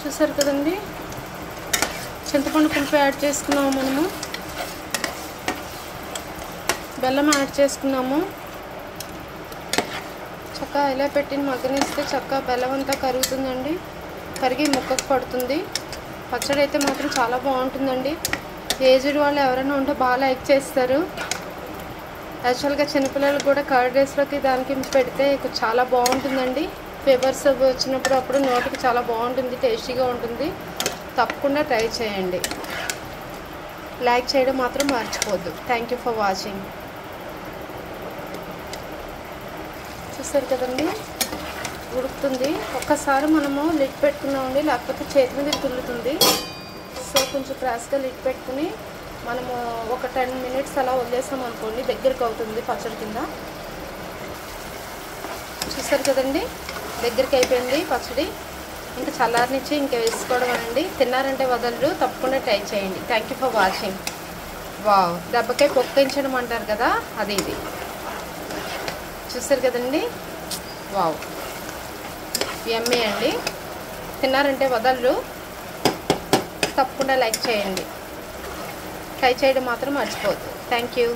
చూసారు కదండి, చింతపండు పులుపు యాడ్ చేసుకున్నాము, మనము బెల్లం యాడ్ చేసుకున్నాము. చక్కగా ఇలా పెట్టి మగ్గనిస్తే చక్కగా బెల్లం అంతా కరుగుతుందండి, కరిగి ముక్కకు పడుతుంది. పచ్చడి అయితే మాత్రం చాలా బాగుంటుందండి. ఏజ్డ్ వాళ్ళు ఎవరైనా ఉంటే బాగా లైక్ చేస్తారు. యాక్చువల్గా చిన్నపిల్లలకు కూడా కర్డ్ రైస్లోకి దానికి పెడితే చాలా బాగుంటుందండి. ఫీవర్స్ వచ్చినప్పుడు అప్పుడు నోటికి చాలా బాగుంటుంది, టేస్టీగా ఉంటుంది. తప్పకుండా ట్రై చేయండి. లైక్ చేయడం మాత్రం మర్చిపోవద్దు. Thank you for watching. చూసారు కదండి, ఉడుకుతుంది. ఒక్కసారి మనము లిడ్ పెట్టుకున్నామండి, లేకపోతే చేతి మీద తుల్లుతుంది. సో కొంచెం క్రాస్గా లిడ్ పెట్టుకుని మనము ఒక 10 minutes అలా వదిలేసాం అనుకోండి, దగ్గరికి అవుతుంది పచ్చడి కింద. చూసారు కదండి, దగ్గరికి అయిపోయింది పచ్చడి. ఇంకా చల్లారనిచ్చి ఇంకా వేసుకోవడం అండి. తిన్నారంటే వదలరు, తప్పకుండా ట్రై చేయండి. Thank you for watching. Wow, దెబ్బకాయ పొక్కించడం అంటారు కదా, అది ఇది. చూసారు కదండి, వావ్, యమ్మీ అండి. తిన్నారంటే వదలరు, తప్పకుండా లైక్ చేయండి. ట్రై చేయడం మాత్రం మర్చిపోవద్దు. Thank you.